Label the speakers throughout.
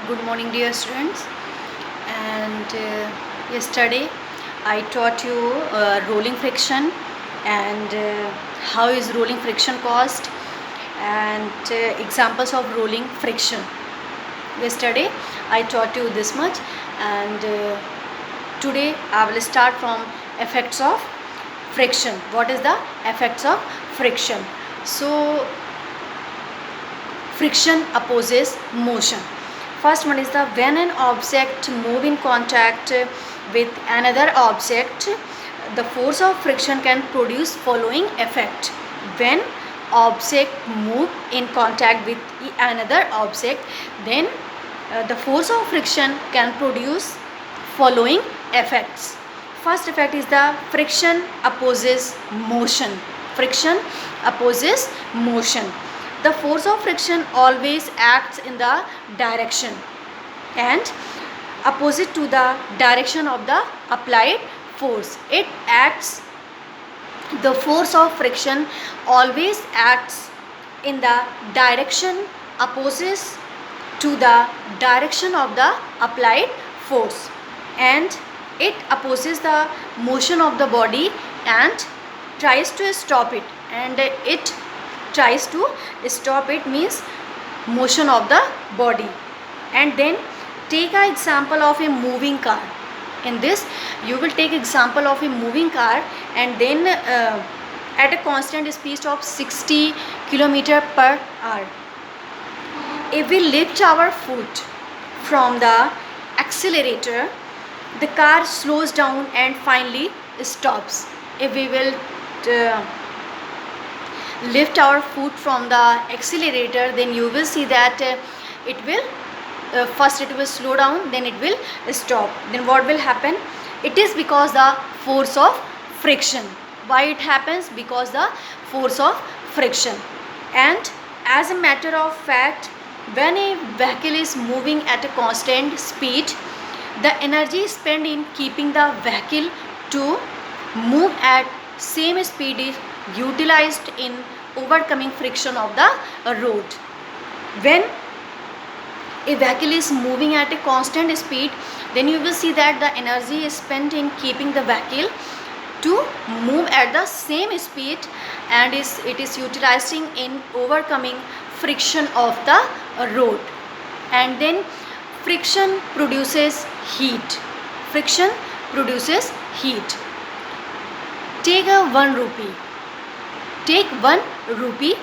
Speaker 1: Good morning, dear students. And yesterday I taught you rolling friction and how is rolling friction caused and examples of rolling friction. Yesterday I taught you this much, and today I will start from effects of friction. What is the effects of friction? So friction opposes motion. First one is the when an object move in contact with another object, the force of friction can produce following effect. When object move in contact with another object, then the force of friction can produce following effects. First effect is the friction opposes motion. Friction opposes motion. The force of friction always acts in the direction and opposite to the direction of the applied force. It acts, the force of friction always acts in the direction opposite to the direction of the applied force, and it opposes the motion of the body and tries to stop it, and it tries to stop it means motion of the body. And then take an example of a moving car. In this you will take example of a moving car, and then at a constant speed of 60 km per hour, if we lift our foot from the accelerator, the car slows down and finally stops. If we will lift our foot from the accelerator, then you will see that it will first it will slow down, then it will stop. Then what will happen? It is because the force of friction. Why it happens? Because the force of friction. And as a matter of fact, when a vehicle is moving at a constant speed, the energy spent in keeping the vehicle to move at same speed is utilized in overcoming friction of the road. When a vehicle is moving at a constant speed, then you will see that the energy is spent in keeping the vehicle to move at the same speed, and it is utilizing in overcoming friction of the road. And then friction produces heat. Friction produces heat. Take a 1 rupee. Take 1 rupee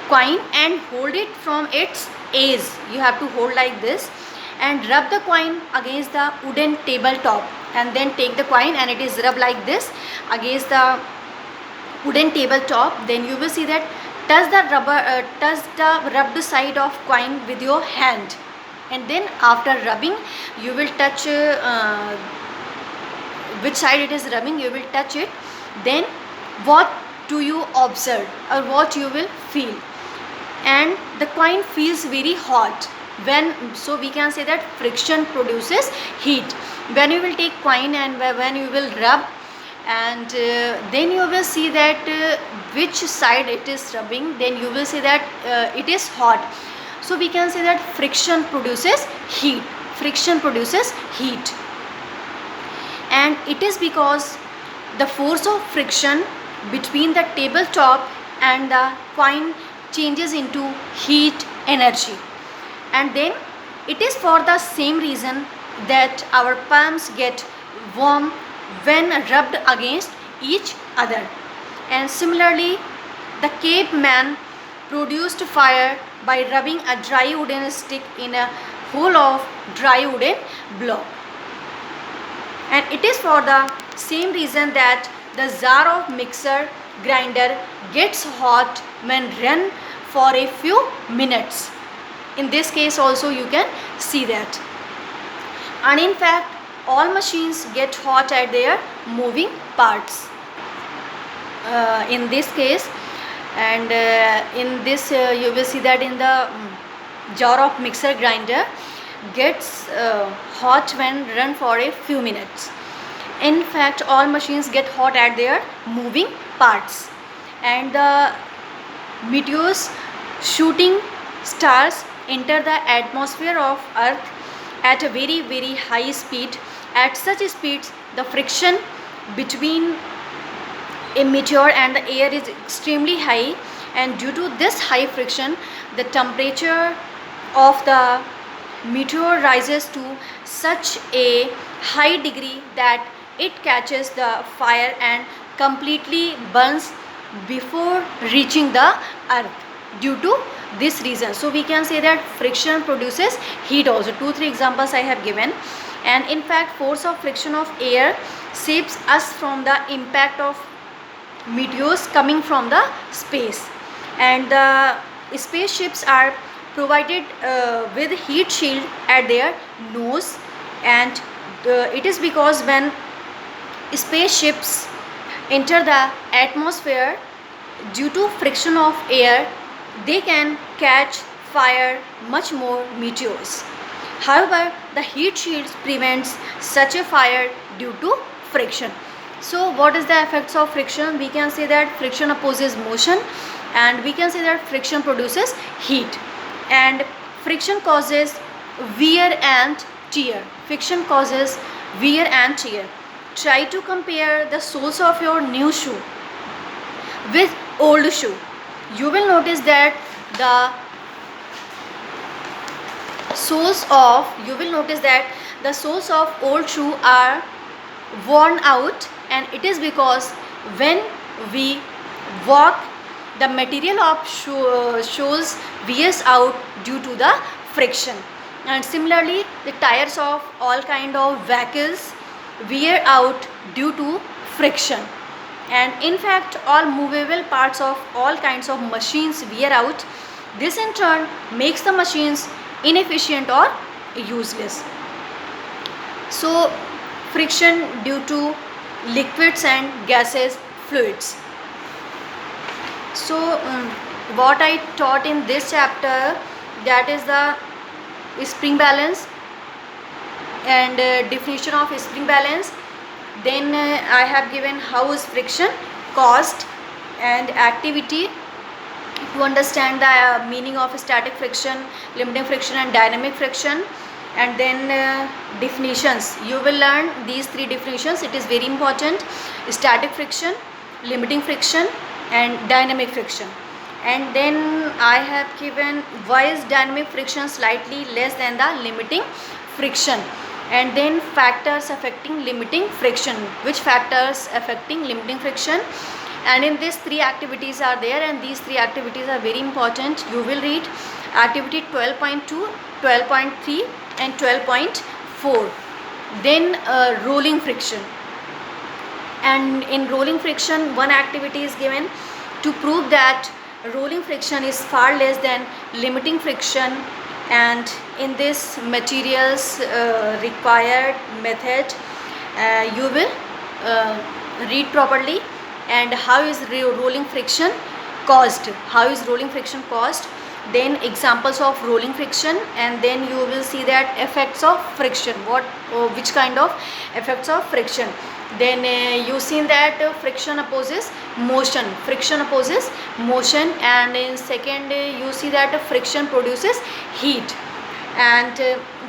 Speaker 1: coin and hold it from its edge. You have to hold like this and rub the coin against the wooden tabletop, and then take the coin and it is rubbed like this against the wooden tabletop. Then you will see that touch the rubbed side of coin with your hand, and then after rubbing you will touch which side it is rubbing, you will touch it. Then what do you observe or what you will feel? And the coin feels very hot. So we can say that friction produces heat. When you will take coin and when you will rub, and then you will see that which side it is rubbing, then you will see that it is hot. So we can say that friction produces heat. Friction produces heat. And it is because the force of friction between the tabletop and the coin changes into heat energy. And then it is for the same reason that our palms get warm when rubbed against each other. And similarly, the caveman produced fire by rubbing a dry wooden stick in a hole of dry wooden block. And it is for the same reason that the jar of mixer grinder gets hot when run for a few minutes. In this case also you can see that. And in fact, all machines get hot at their moving parts. In this case, and in this you will see that in the jar of mixer grinder gets hot when run for a few minutes. In fact, all machines get hot at their moving parts. And the meteors shooting stars enter the atmosphere of Earth at a very high speed. At such speeds, the friction between a meteor and the air is extremely high, and due to this high friction, the temperature of the meteor rises to such a high degree that it catches the fire and completely burns before reaching the earth due to this reason. So we can say that friction produces heat also. 2-3 examples I have given. And in fact, force of friction of air saves us from the impact of meteors coming from the space. And the spaceships are provided with heat shield at their nose, and it is because when spaceships enter the atmosphere, due to friction of air, they can catch fire much more meteors. However, the heat shields prevents such a fire due to friction. So what is the effects of friction? We can say that friction opposes motion, and we can say that friction produces heat, and friction causes wear and tear. Friction causes wear and tear. Try to compare the soles of your new shoe with old shoe. You will notice that the soles of old shoe are worn out, and it is because when we walk, the material of shoes wears out due to the friction. And similarly, the tires of all kind of vehicles wear out due to friction. And in fact, all movable parts of all kinds of machines wear out. This in turn makes the machines inefficient or useless. So friction due to liquids and gases, fluids. So what I taught in this chapter, that is the spring balance and definition of spring balance. Then I have given how is friction caused and activity to understand the meaning of static friction, limiting friction and dynamic friction. And then definitions, you will learn these 3 definitions. It is very important: static friction, limiting friction and dynamic friction. And then I have given why is dynamic friction slightly less than the limiting friction, and then factors affecting limiting friction, which factors affecting limiting friction. And in these 3 activities are there, and these 3 activities are very important. You will read activity 12.2, 12.3 and 12.4. Then rolling friction, and in rolling friction one activity is given to prove that rolling friction is far less than limiting friction. And in this materials required method, you will read properly. And how is rolling friction caused, then examples of rolling friction, and then you will see that effects of friction, which kind of effects of friction. Then you seen that friction opposes motion, and in second you see that friction produces heat, and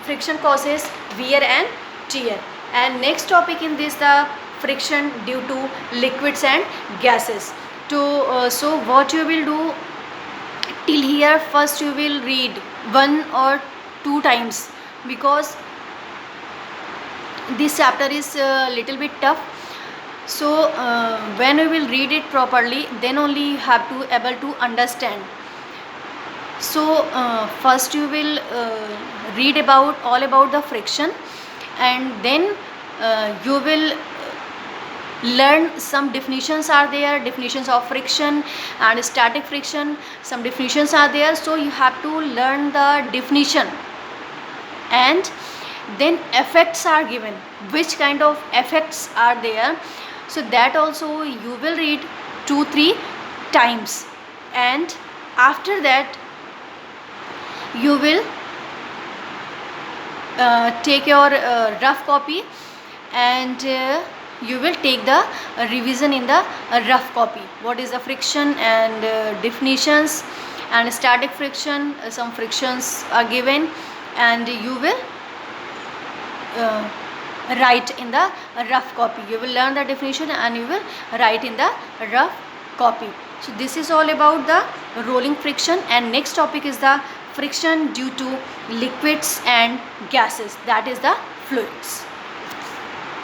Speaker 1: friction causes wear and tear. And next topic in this, the friction due to liquids and gases. So what you will do till here, first you will read 1 or 2 times, because this chapter is a little bit tough. So when you will read it properly, then only you have to able to understand. So first you will read about all about the friction, and then you will learn some definitions are there, definitions of friction and static friction, some definitions are there. So you have to learn the definition, and then effects are given, which kind of effects are there. So that also you will read 2-3 times, and after that you will take your rough copy, and you will take the revision in the rough copy. What is the friction and definitions, and static friction, some frictions are given, and you will write in the rough copy. You will learn the definition and you will write in the rough copy. So this is all about the rolling friction, and next topic is the friction due to liquids and gases, that is the fluids.